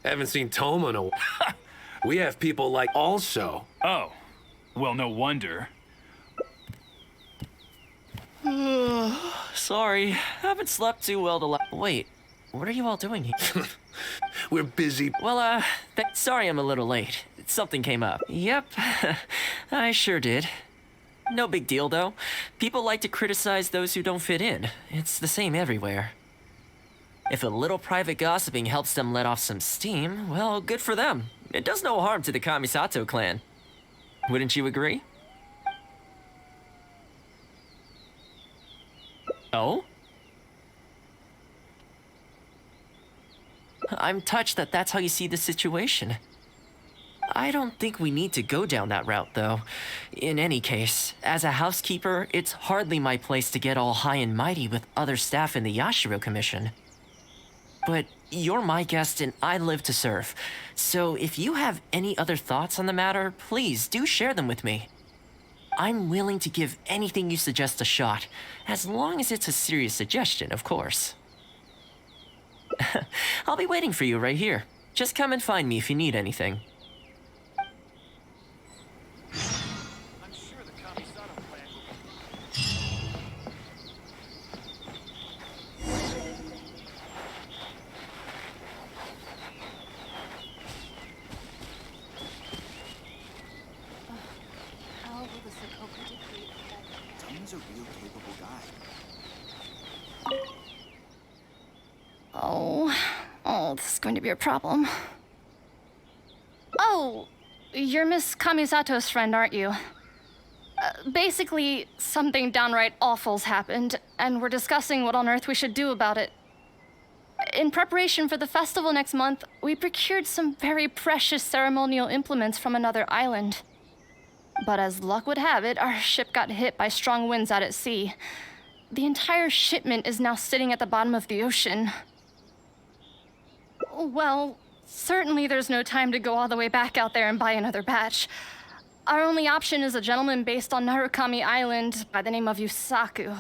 Haven't seen Thoma in a while. We have people like also. Oh, well, no wonder. Sorry, haven't slept too well the last. Wait, what are you all doing here? We're busy. Well, sorry I'm a little late. Something came up. Yep, I sure did. No big deal, though. People like to criticize those who don't fit in. It's the same everywhere. If a little private gossiping helps them let off some steam, well, good for them. It does no harm to the Kamisato clan. Wouldn't you agree? Oh? I'm touched that that's how you see the situation. I don't think we need to go down that route, though. In any case, as a housekeeper, it's hardly my place to get all high and mighty with other staff in the Yashiro Commission. But you're my guest and I live to serve. So if you have any other thoughts on the matter, please do share them with me. I'm willing to give anything you suggest a shot, as long as it's a serious suggestion, of course. I'll be waiting for you right here. Just come and find me if you need anything. I'm sure the Kamisato clan will... How will the Sokoku decree affect... Toma's a real capable guy. Oh, this is going to be a problem. Oh, you're Miss Kamisato's friend, aren't you? Basically, something downright awful's happened, and we're discussing what on earth we should do about it. In preparation for the festival next month, we procured some very precious ceremonial implements from another island. But as luck would have it, our ship got hit by strong winds out at sea. The entire shipment is now sitting at the bottom of the ocean. Well, certainly there's no time to go all the way back out there and buy another batch. Our only option is a gentleman based on Narukami Island by the name of Yusaku.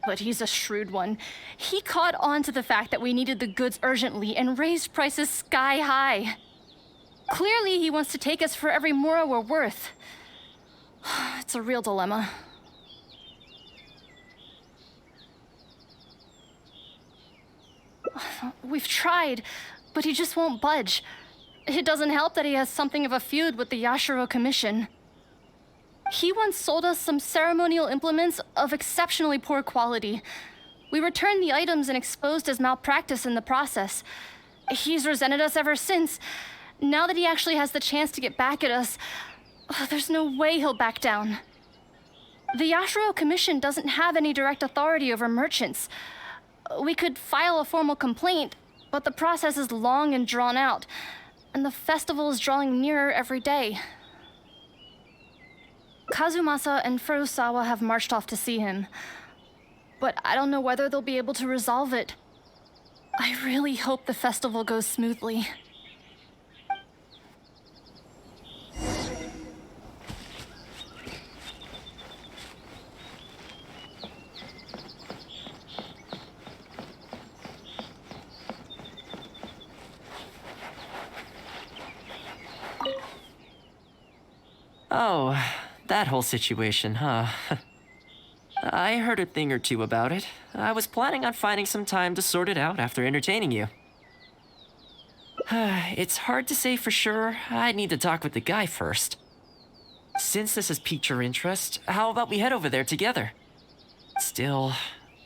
But he's a shrewd one. He caught on to the fact that we needed the goods urgently and raised prices sky high. Clearly, he wants to take us for every mora we're worth. It's a real dilemma. We've tried, but he just won't budge. It doesn't help that he has something of a feud with the Yashiro Commission. He once sold us some ceremonial implements of exceptionally poor quality. We returned the items and exposed his malpractice in the process. He's resented us ever since. Now that he actually has the chance to get back at us, there's no way he'll back down. The Yashiro Commission doesn't have any direct authority over merchants. We could file a formal complaint, but the process is long and drawn out, and the festival is drawing nearer every day. Kazumasa and Furusawa have marched off to see him, but I don't know whether they'll be able to resolve it. I really hope the festival goes smoothly. Oh, that whole situation, huh? I heard a thing or two about it. I was planning on finding some time to sort it out after entertaining you. It's hard to say for sure. I'd need to talk with the guy first. Since this has piqued your interest, how about we head over there together? Still,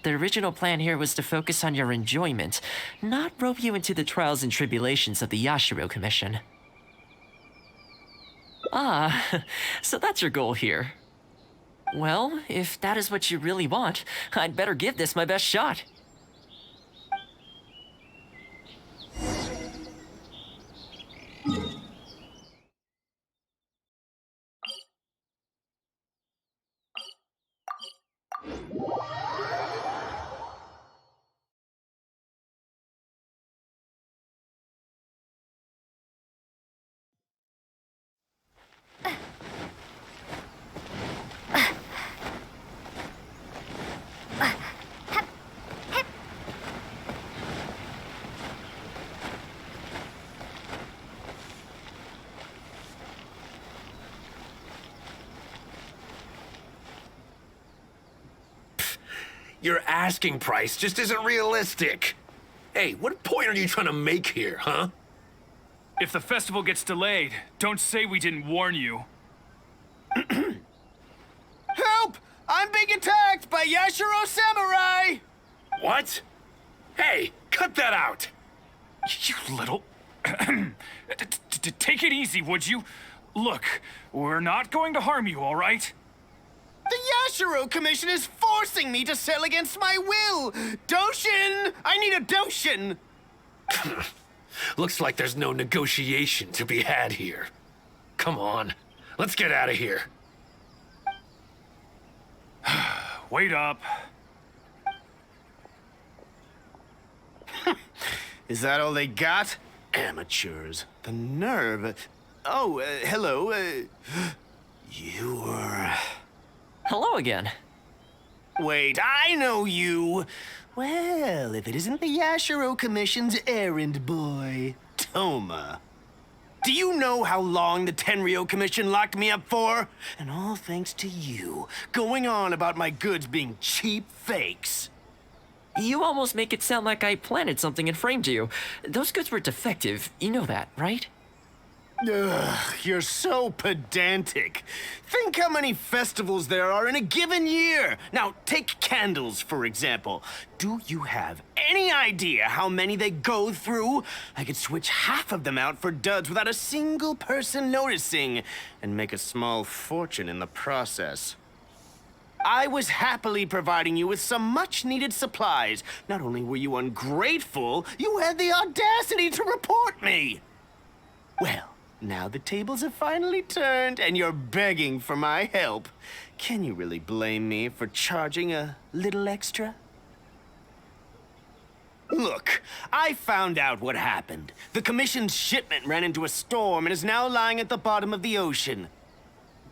the original plan here was to focus on your enjoyment, not rope you into the trials and tribulations of the Yashiro Commission. Ah, so that's your goal here. Well, if that is what you really want, I'd better give this my best shot. Your asking price just isn't realistic. Hey, what point are you trying to make here, huh? If the festival gets delayed, don't say we didn't warn you. Help! I'm being attacked by Yashiro Samurai! What? Hey, cut that out! You little... Take it easy, would you? Look, we're not going to harm you, all right? The Yashiro Commission is forcing me to sell against my will! Doshin! I need a Doshin! Looks like there's no negotiation to be had here. Come on, let's get out of here. Wait up. Is that all they got? Amateurs. The nerve. Oh, hello. You were... Hello again. Wait, I know you. Well, if it isn't the Yashiro Commission's errand boy, Thoma. Do you know how long the Tenryo Commission locked me up for? And all thanks to you, going on about my goods being cheap fakes. You almost make it sound like I planted something and framed you. Those goods were defective. You know that, right? Ugh, you're so pedantic. Think how many festivals there are in a given year. Now, take candles, for example. Do you have any idea how many they go through? I could switch half of them out for duds without a single person noticing, and make a small fortune in the process. I was happily providing you with some much-needed supplies. Not only were you ungrateful, you had the audacity to report me. Well, now the tables have finally turned, and you're begging for my help. Can you really blame me for charging a little extra? Look, I found out what happened. The Commission's shipment ran into a storm and is now lying at the bottom of the ocean.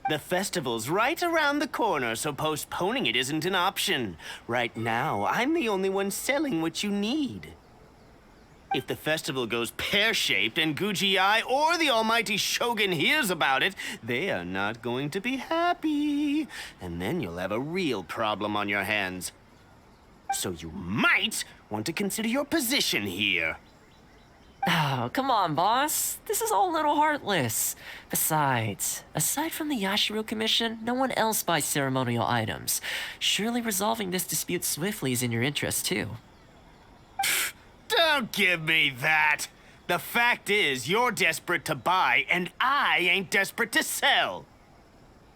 The festival's right around the corner, so postponing it isn't an option. Right now, I'm the only one selling what you need. If the festival goes pear-shaped and Guji-ai or the almighty Shogun hears about it, they are not going to be happy. And then you'll have a real problem on your hands. So you might want to consider your position here. Oh, come on, boss. This is all a little heartless. Besides, aside from the Yashiro Commission, no one else buys ceremonial items. Surely resolving this dispute swiftly is in your interest, too. Don't give me that. The fact is, you're desperate to buy, and I ain't desperate to sell.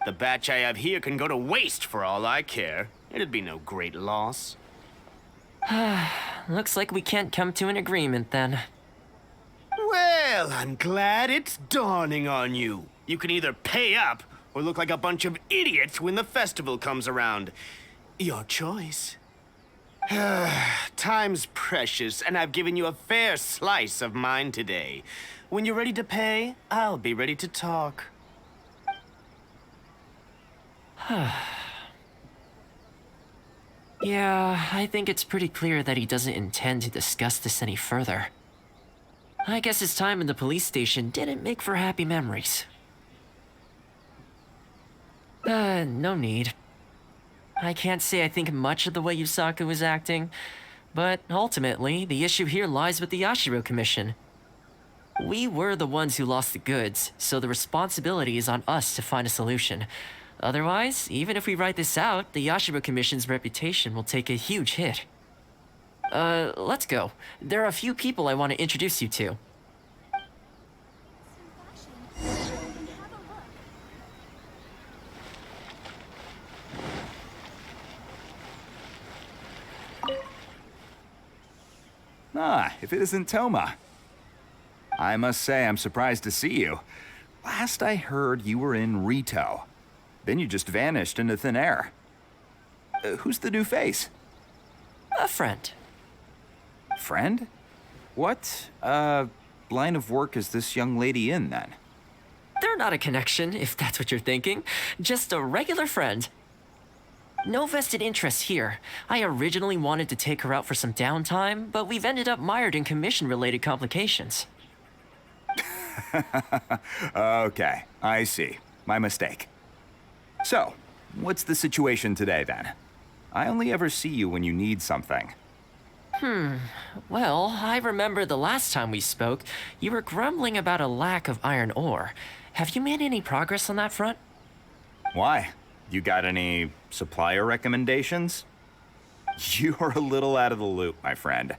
The batch I have here can go to waste for all I care. It'd be no great loss. Looks like we can't come to an agreement, then. Well, I'm glad it's dawning on you. You can either pay up or look like a bunch of idiots when the festival comes around. Your choice. Time's precious, and I've given you a fair slice of mine today. When you're ready to pay, I'll be ready to talk. Yeah, I think it's pretty clear that he doesn't intend to discuss this any further. I guess his time in the police station didn't make for happy memories. No need. I can't say I think much of the way Yusaku was acting, but ultimately, the issue here lies with the Yashiro Commission. We were the ones who lost the goods, so the responsibility is on us to find a solution. Otherwise, even if we write this out, the Yashiro Commission's reputation will take a huge hit. Let's go. There are a few people I want to introduce you to. Ah, if it isn't Thoma. I must say I'm surprised to see you. Last I heard, you were in Rito. Then you just vanished into thin air. Who's the new face? A friend. Friend? What, line of work is this young lady in, then? They're not a connection, if that's what you're thinking. Just a regular friend. No vested interest here. I originally wanted to take her out for some downtime, but we've ended up mired in commission-related complications. Okay, I see. My mistake. So, what's the situation today, then? I only ever see you when you need something. Well, I remember the last time we spoke, you were grumbling about a lack of iron ore. Have you made any progress on that front? Why? You got any supplier recommendations? You're a little out of the loop, my friend.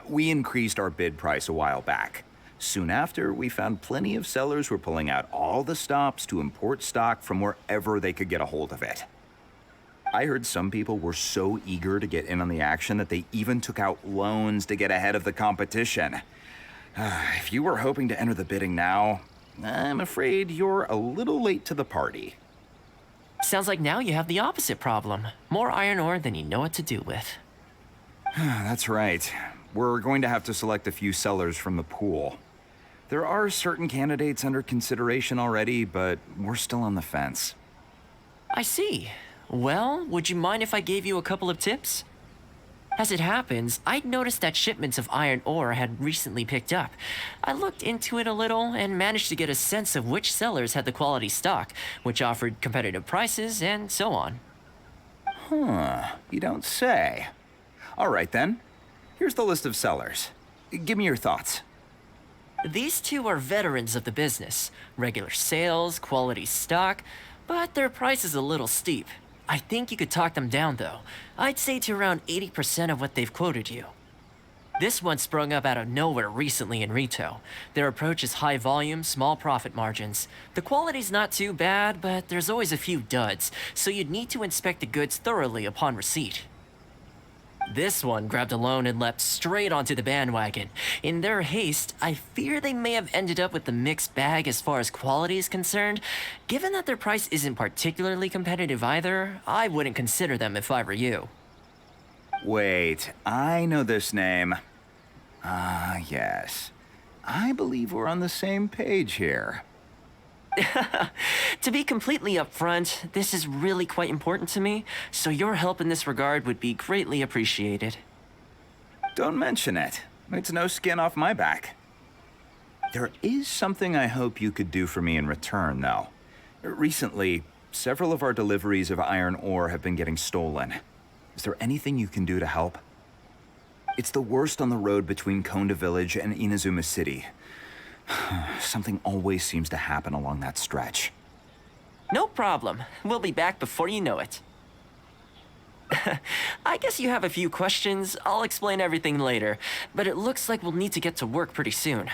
We increased our bid price a while back. Soon after, we found plenty of sellers were pulling out all the stops to import stock from wherever they could get a hold of it. I heard some people were so eager to get in on the action that they even took out loans to get ahead of the competition. If you were hoping to enter the bidding now, I'm afraid you're a little late to the party. Sounds like now you have the opposite problem. More iron ore than you know what to do with. That's right. We're going to have to select a few sellers from the pool. There are certain candidates under consideration already, but we're still on the fence. I see. Well, would you mind if I gave you a couple of tips? As it happens, I'd noticed that shipments of iron ore had recently picked up. I looked into it a little and managed to get a sense of which sellers had the quality stock, which offered competitive prices, and so on. You don't say. All right then. Here's the list of sellers. Give me your thoughts. These two are veterans of the business. Regular sales, quality stock, but their price is a little steep. I think you could talk them down, though. I'd say to around 80% of what they've quoted you. This one sprung up out of nowhere recently in retail. Their approach is high volume, small profit margins. The quality's not too bad, but there's always a few duds, so you'd need to inspect the goods thoroughly upon receipt. This one grabbed a loan and leapt straight onto the bandwagon. In their haste, I fear they may have ended up with the mixed bag as far as quality is concerned. Given that their price isn't particularly competitive either, I wouldn't consider them if I were you. Wait, I know this name. Yes. I believe we're on the same page here. To be completely upfront, this is really quite important to me, so your help in this regard would be greatly appreciated. Don't mention it. It's no skin off my back. There is something I hope you could do for me in return, though. Recently, several of our deliveries of iron ore have been getting stolen. Is there anything you can do to help? It's the worst on the road between Konda Village and Inazuma City. Something always seems to happen along that stretch. No problem. We'll be back before you know it. I guess you have a few questions. I'll explain everything later, but it looks like we'll need to get to work pretty soon.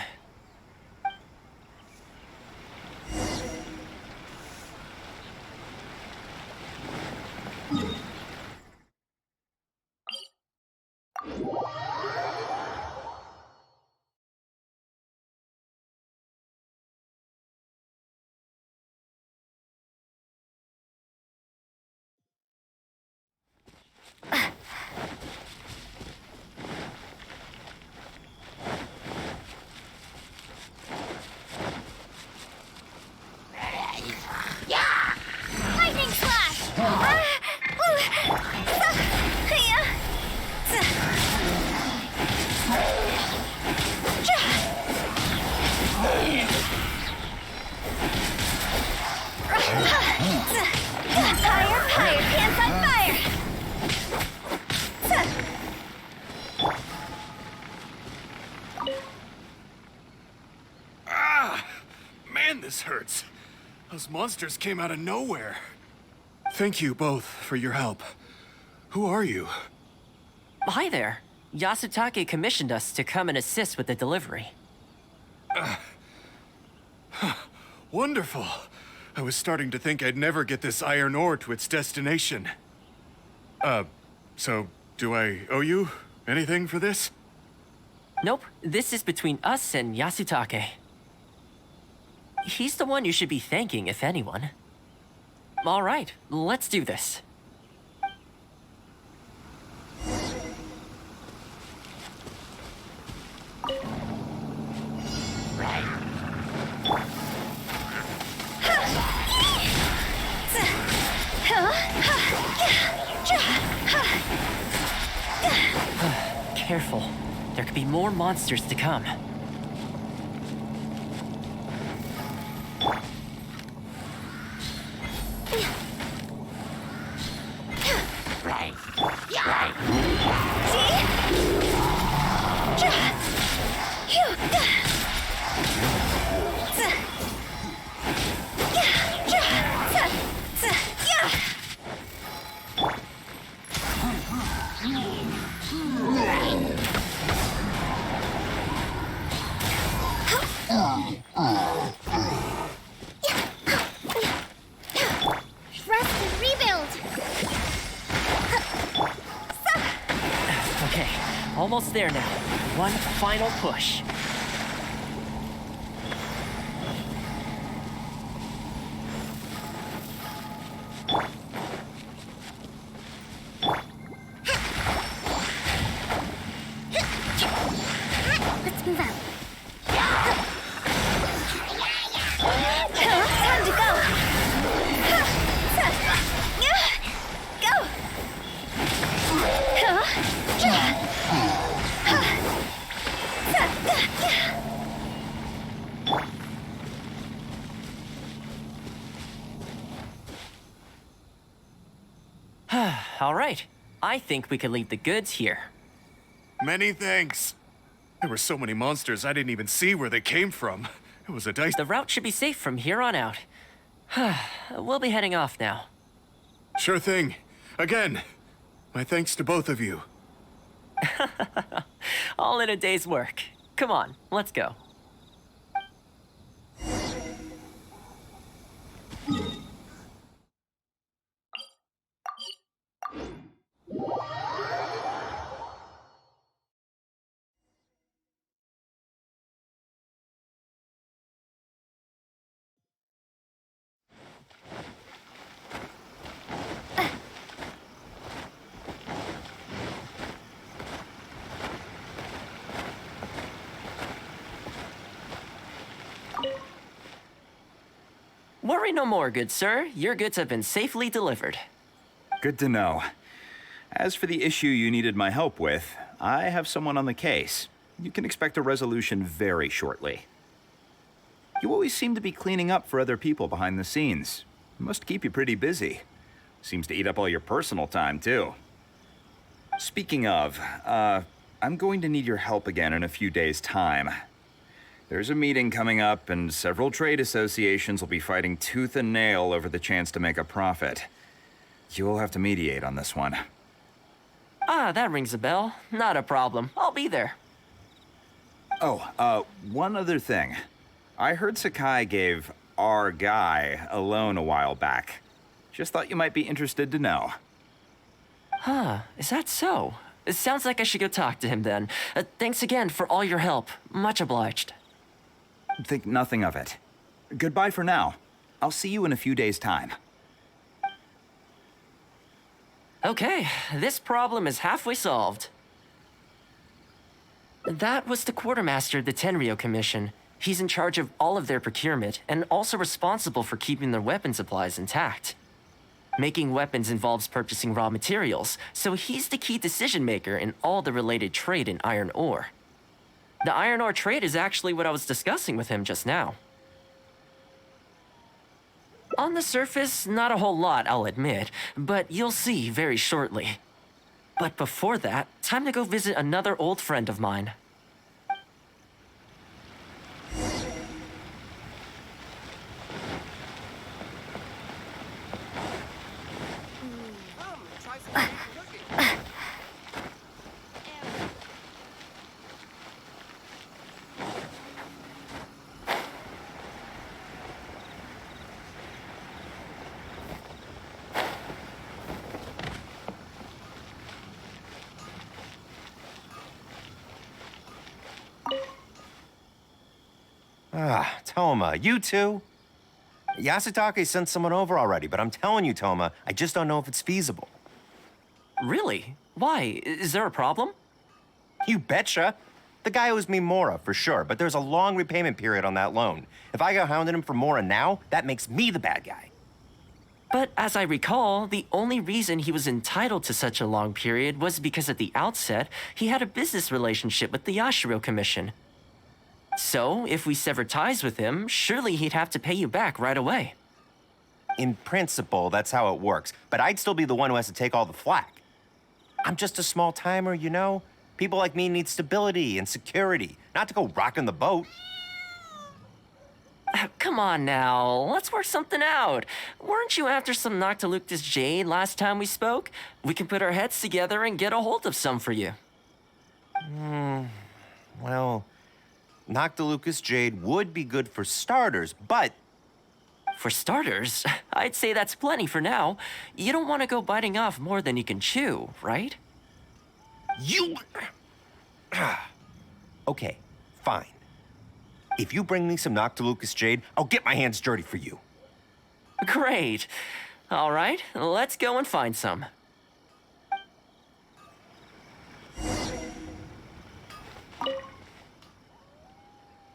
Lightning slash! Fire, fire, pants on fire! Man, this hurts. Those monsters came out of nowhere. Thank you both for your help. Who are you? Hi there. Yasutake commissioned us to come and assist with the delivery. Wonderful. I was starting to think I'd never get this iron ore to its destination. So do I owe you anything for this? Nope, this is between us and Yasutake. He's the one you should be thanking, if anyone. All right, let's do this. Careful. There could be more monsters to come. Rest and rebuild. Okay, almost there now. One final push. Let's move out. Time to go. Go. All right, I think we can leave the goods here. Many thanks. There were so many monsters I didn't even see where they came from. It was a dice. The route should be safe from here on out. We'll be heading off now. Sure thing. Again, my thanks to both of you. All in a day's work. Come on, let's go. Worry no more, good sir. Your goods have been safely delivered. Good to know. As for the issue you needed my help with, I have someone on the case. You can expect a resolution very shortly. You always seem to be cleaning up for other people behind the scenes. Must keep you pretty busy. Seems to eat up all your personal time, too. Speaking of, I'm going to need your help again in a few days' time. There's a meeting coming up, and several trade associations will be fighting tooth and nail over the chance to make a profit. You'll have to mediate on this one. Ah, that rings a bell. Not a problem. I'll be there. Oh, one other thing. I heard Sakai gave our guy a loan a while back. Just thought you might be interested to know. Huh, is that so? It sounds like I should go talk to him then. Thanks again for all your help. Much obliged. Think nothing of it. Goodbye for now. I'll see you in a few days' time. Okay, this problem is halfway solved. That was the quartermaster of the Tenryo Commission. He's in charge of all of their procurement and also responsible for keeping their weapon supplies intact. Making weapons involves purchasing raw materials, so he's the key decision maker in all the related trade in iron ore. The iron ore trade is actually what I was discussing with him just now. On the surface, not a whole lot, I'll admit, but you'll see very shortly. But before that, time to go visit another old friend of mine. Ah, Thoma, you too? Yasutake sent someone over already, but I'm telling you, Thoma, I just don't know if it's feasible. Really? Why? Is there a problem? You betcha. The guy owes me Mora, for sure, but there's a long repayment period on that loan. If I go hounding him for Mora now, that makes me the bad guy. But as I recall, the only reason he was entitled to such a long period was because at the outset, he had a business relationship with the Yashiro Commission. So, if we sever ties with him, surely he'd have to pay you back right away. In principle, that's how it works, but I'd still be the one who has to take all the flack. I'm just a small timer, you know? People like me need stability and security, not to go rocking the boat. Come on now, let's work something out. Weren't you after some Noctiluctus jade last time we spoke? We can put our heads together and get a hold of some for you. Well, Noctilucous Jade would be good for starters, but For starters, I'd say that's plenty for now. You don't want to go biting off more than you can chew, right? you... Okay, fine. If you bring me some Noctilucous Jade, I'll get my hands dirty for you. Great. All right, let's go and find some.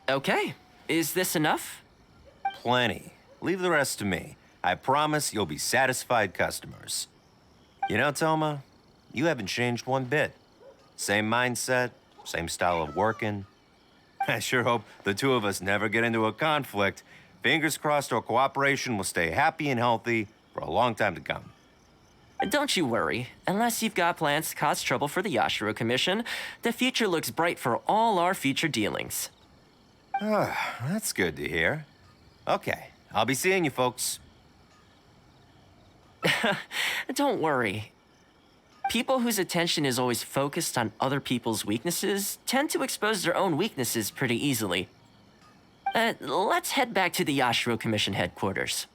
Okay, is this enough? Plenty. Leave the rest to me. I promise you'll be satisfied customers. You know, Thoma, you haven't changed one bit. Same mindset, same style of working. I sure hope the two of us never get into a conflict. Fingers crossed our cooperation will stay happy and healthy for a long time to come. Don't you worry. Unless you've got plans to cause trouble for the Yashiro Commission, the future looks bright for all our future dealings. That's good to hear. Okay, I'll be seeing you folks. Don't worry. People whose attention is always focused on other people's weaknesses tend to expose their own weaknesses pretty easily. Let's head back to the Yashiro Commission headquarters.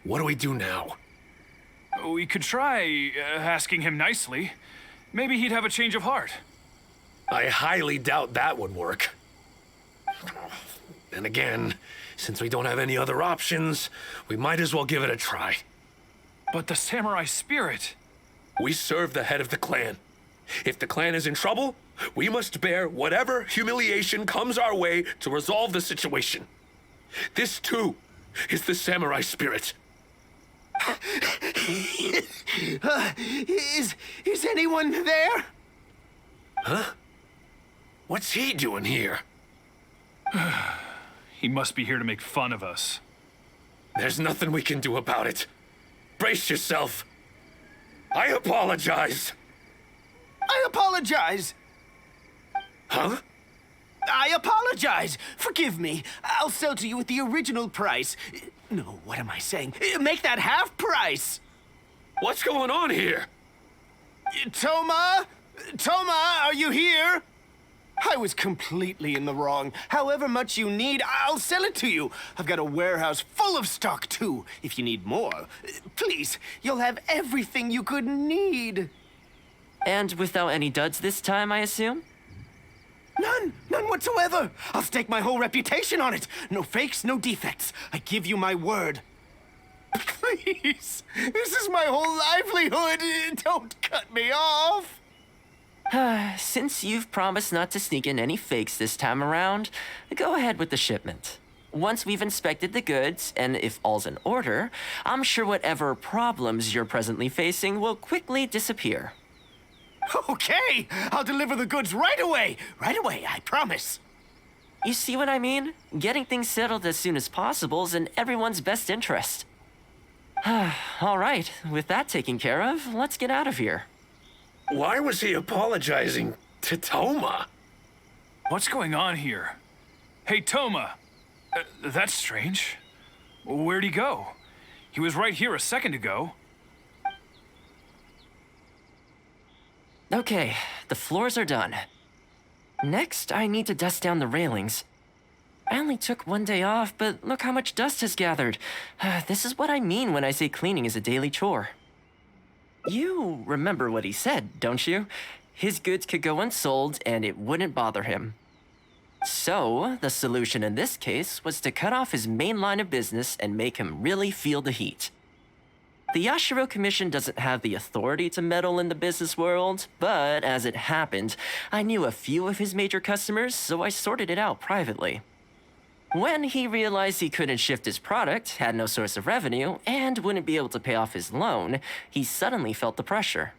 What do we do now? We could try asking him nicely. Maybe he'd have a change of heart. I highly doubt that would work. And again, since we don't have any other options, we might as well give it a try. But the samurai spirit... We serve the head of the clan. If the clan is in trouble, we must bear whatever humiliation comes our way to resolve the situation. This, too, is the samurai spirit. Is anyone there? Huh? What's he doing here? He must be here to make fun of us. There's nothing we can do about it. Brace yourself. I apologize. I apologize. Huh? I apologize. Forgive me. I'll sell to you at the original price. No, what am I saying? Make that half price. What's going on here? Thoma? Thoma, are you here? I was completely in the wrong. However much you need, I'll sell it to you. I've got a warehouse full of stock, too, if you need more. Please, you'll have everything you could need. And without any duds this time, I assume? None whatsoever. I'll stake my whole reputation on it. No fakes, no defects. I give you my word. Please, this is my whole livelihood. Don't cut me off. Since you've promised not to sneak in any fakes this time around, go ahead with the shipment. Once we've inspected the goods, and if all's in order, I'm sure whatever problems you're presently facing will quickly disappear. Okay, I'll deliver the goods right away. Right away, I promise. You see what I mean? Getting things settled as soon as possible is in everyone's best interest. All right, with that taken care of, let's get out of here. Why was he apologizing to Thoma? What's going on here? Hey, Thoma. That's strange. Where'd he go? He was right here a second ago. Okay, the floors are done. Next, I need to dust down the railings. I only took one day off, but look how much dust has gathered. This is what I mean when I say cleaning is a daily chore. You remember what he said, don't you? His goods could go unsold and it wouldn't bother him. So, the solution in this case was to cut off his main line of business and make him really feel the heat. The Yashiro Commission doesn't have the authority to meddle in the business world, but as it happened, I knew a few of his major customers, so I sorted it out privately. When he realized he couldn't shift his product, had no source of revenue, and wouldn't be able to pay off his loan, he suddenly felt the pressure.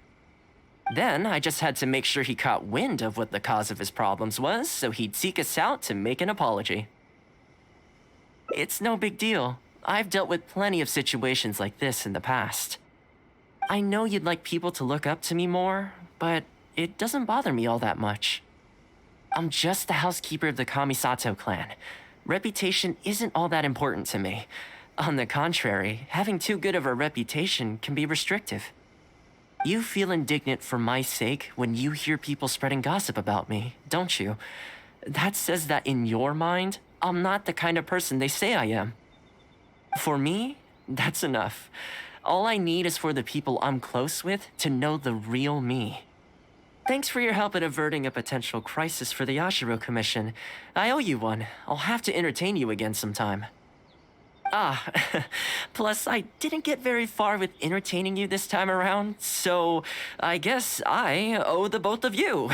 Then I just had to make sure he caught wind of what the cause of his problems was, so he'd seek us out to make an apology. It's no big deal. I've dealt with plenty of situations like this in the past. I know you'd like people to look up to me more, but it doesn't bother me all that much. I'm just the housekeeper of the Kamisato clan. Reputation isn't all that important to me. On the contrary, having too good of a reputation can be restrictive. You feel indignant for my sake when you hear people spreading gossip about me, don't you? That says that in your mind, I'm not the kind of person they say I am. For me, that's enough. All I need is for the people I'm close with to know the real me. Thanks for your help in averting a potential crisis for the Yashiro Commission. I owe you one. I'll have to entertain you again sometime. Ah, plus I didn't get very far with entertaining you this time around, so I guess I owe the both of you.